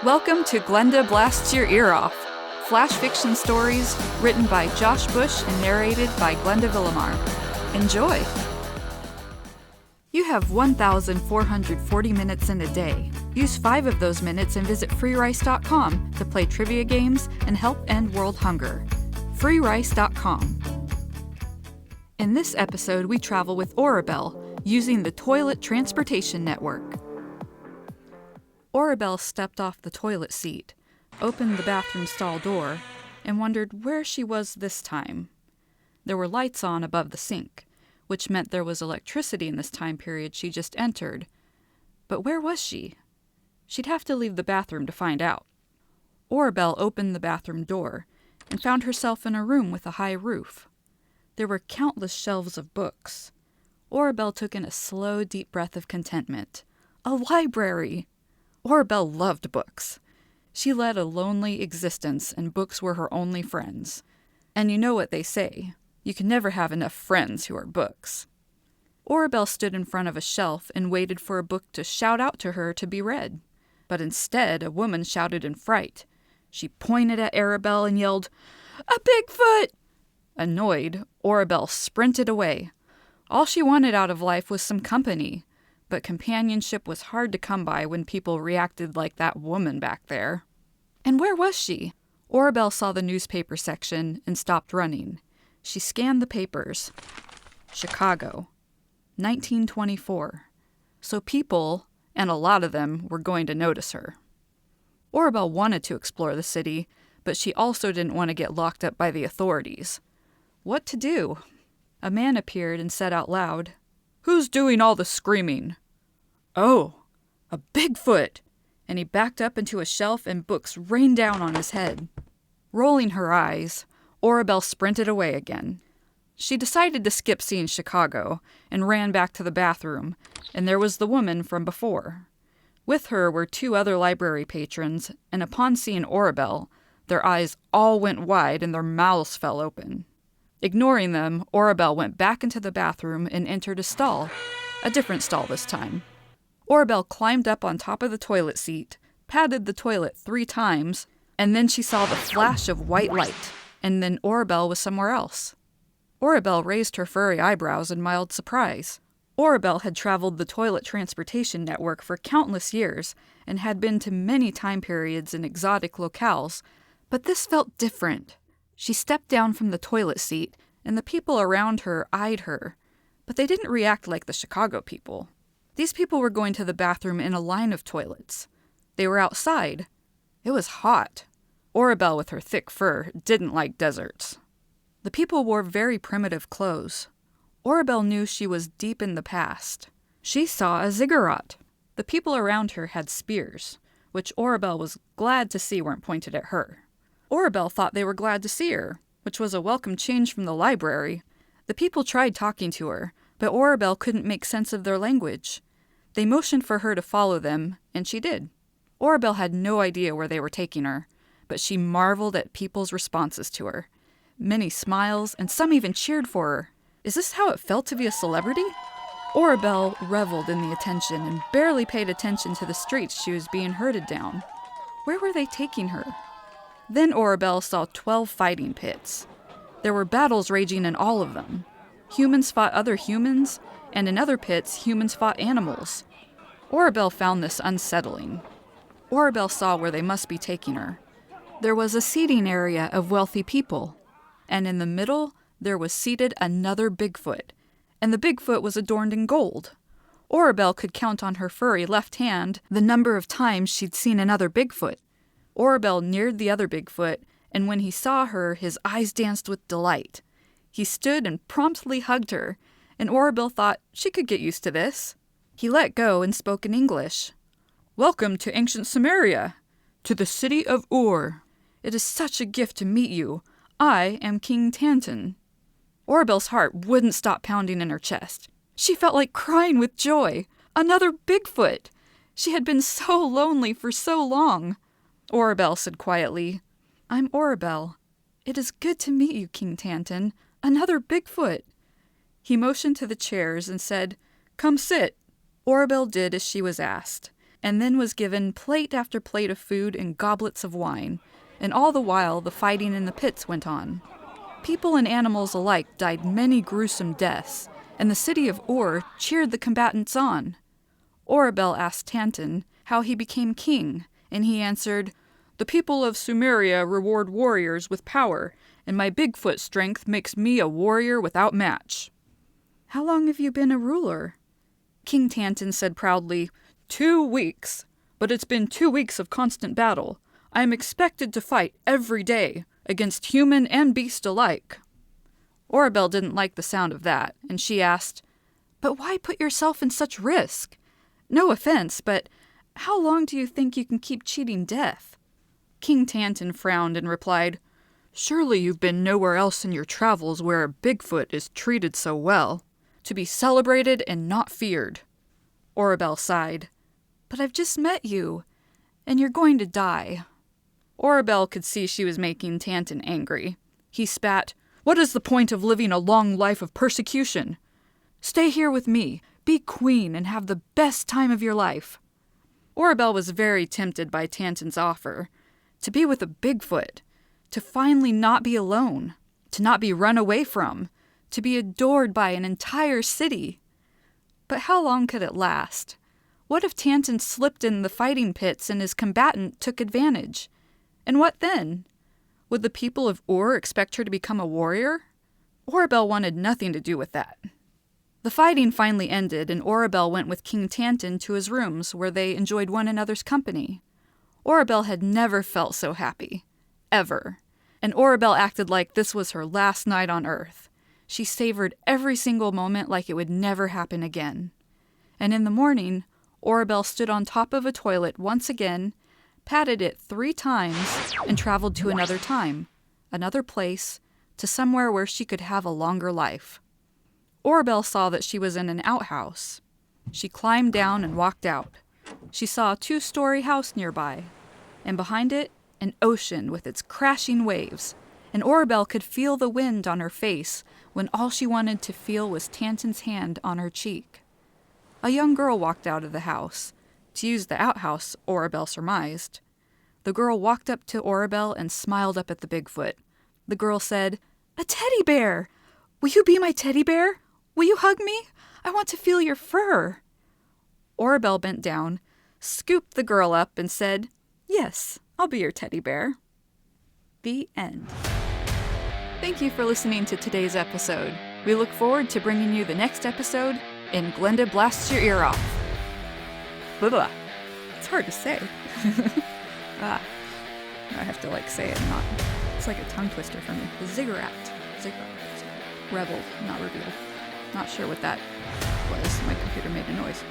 Welcome to Glenda Blasts Your Ear Off, flash fiction stories written by Josh Busch and narrated by Glenda Villamar. Enjoy! You have 1,440 minutes in a day. Use 5 of those minutes and visit freerice.com to play trivia games and help end world hunger. freerice.com. In this episode, we travel with Orabel, using the Toilet Transportation Network. Orabel stepped off the toilet seat, opened the bathroom stall door, and wondered where she was this time. There were lights on above the sink, which meant there was electricity in this time period she just entered. But where was she? She'd have to leave the bathroom to find out. Orabel opened the bathroom door and found herself in a room with a high roof. There were countless shelves of books. Orabel took in a slow, deep breath of contentment. A library! Orabel loved books. She led a lonely existence, and books were her only friends. And you know what they say, you can never have enough friends who are books. Orabel stood in front of a shelf and waited for a book to shout out to her to be read. But instead, a woman shouted in fright. She pointed at Orabel and yelled, "A Bigfoot!" Annoyed, Orabel sprinted away. All she wanted out of life was some company. But companionship was hard to come by when people reacted like that woman back there. And where was she? Orabel saw the newspaper section and stopped running. She scanned the papers. Chicago, 1924. So people, and a lot of them, were going to notice her. Orabel wanted to explore the city, but she also didn't want to get locked up by the authorities. What to do? A man appeared and said out loud, "Who's doing all the screaming?" "Oh, a Bigfoot!" And he backed up into a shelf and books rained down on his head. Rolling her eyes, Orabel sprinted away again. She decided to skip seeing Chicago and ran back to the bathroom, and there was the woman from before. With her were 2 other library patrons, and upon seeing Orabel, their eyes all went wide and their mouths fell open. Ignoring them, Orabel went back into the bathroom and entered a stall, a different stall this time. Orabel climbed up on top of the toilet seat, patted the toilet 3 times, and then she saw the flash of white light, and then Orabel was somewhere else. Orabel raised her furry eyebrows in mild surprise. Orabel had traveled the Toilet Transportation Network for countless years and had been to many time periods in exotic locales, but this felt different. She stepped down from the toilet seat, and the people around her eyed her, but they didn't react like the Chicago people. These people were going to the bathroom in a line of toilets. They were outside. It was hot. Orabel, with her thick fur, didn't like deserts. The people wore very primitive clothes. Orabel knew she was deep in the past. She saw a ziggurat. The people around her had spears, which Orabel was glad to see weren't pointed at her. Orabel thought they were glad to see her, which was a welcome change from the library. The people tried talking to her, but Orabel couldn't make sense of their language. They motioned for her to follow them, and she did. Orabel had no idea where they were taking her, but she marveled at people's responses to her. Many smiles, and some even cheered for her. Is this how it felt to be a celebrity? Orabel reveled in the attention and barely paid attention to the streets she was being herded down. Where were they taking her? Then Orabel saw 12 fighting pits. There were battles raging in all of them. Humans fought other humans, and in other pits, humans fought animals. Orabel found this unsettling. Orabel saw where they must be taking her. There was a seating area of wealthy people, and in the middle, there was seated another Bigfoot, and the Bigfoot was adorned in gold. Orabel could count on her furry left hand the number of times she'd seen another Bigfoot. Orabel neared the other Bigfoot, and when he saw her, his eyes danced with delight. He stood and promptly hugged her, and Orabel thought she could get used to this. He let go and spoke in English. "Welcome to ancient Samaria, to the city of Ur. It is such a gift to meet you. I am King Tantan." Orabel's heart wouldn't stop pounding in her chest. She felt like crying with joy. Another Bigfoot! She had been so lonely for so long. Orabel said quietly, "I'm Orabel. It is good to meet you, King Tantan. Another Bigfoot." He motioned to the chairs and said, "Come sit." Orabel did as she was asked. and then was given plate after plate of food and goblets of wine, and all the while the fighting in the pits went on. People and animals alike died many gruesome deaths, and the city of Ur cheered the combatants on. Orabel asked Tantan how he became king, and he answered, "The people of Sumeria reward warriors with power, and my Bigfoot strength makes me a warrior without match." "How long have you been a ruler?" King Tantan said proudly, 2 weeks. But it's been 2 weeks of constant battle. I am expected to fight every day, against human and beast alike." Orabel didn't like the sound of that, and she asked, "But why put yourself in such risk? No offense, but how long do you think you can keep cheating death?" King Tantan frowned and replied, "Surely you've been nowhere else in your travels where a Bigfoot is treated so well. To be celebrated and not feared." Orabel sighed. "But I've just met you, and you're going to die." Orabel could see she was making Tantan angry. He spat, "What is the point of living a long life of persecution? Stay here with me, be queen, and have the best time of your life." Orabel was very tempted by Tantan's offer. To be with a Bigfoot, to finally not be alone, to not be run away from, to be adored by an entire city. But how long could it last? What if Tantan slipped in the fighting pits and his combatant took advantage? And what then? Would the people of Ur expect her to become a warrior? Orabel wanted nothing to do with that. The fighting finally ended, and Orabel went with King Tantan to his rooms, where they enjoyed one another's company. Orabel had never felt so happy. Ever. And Orabel acted like this was her last night on Earth. She savored every single moment like it would never happen again. And in the morning, Orabel stood on top of a toilet once again, patted it 3 times, and traveled to another time, another place, to somewhere where she could have a longer life. Orabel saw that she was in an outhouse. She climbed down and walked out. She saw a 2-story house nearby, and behind it, an ocean with its crashing waves, and Orabel could feel the wind on her face when all she wanted to feel was Tantan's hand on her cheek. A young girl walked out of the house. To use the outhouse, Orabel surmised. The girl walked up to Orabel and smiled up at the Bigfoot. The girl said, "A teddy bear! Will you be my teddy bear? Will you hug me? I want to feel your fur." Orabel bent down, scooped the girl up, and said, "Yes, I'll be your teddy bear." The end. Thank you for listening to today's episode. We look forward to bringing you the next episode in Glenda Blasts Your Ear Off. Blah, blah. It's hard to say. I have to say it, not. It's like a tongue twister for me. The ziggurat. Reveled, not revealed. Not sure what that was. My computer made a noise.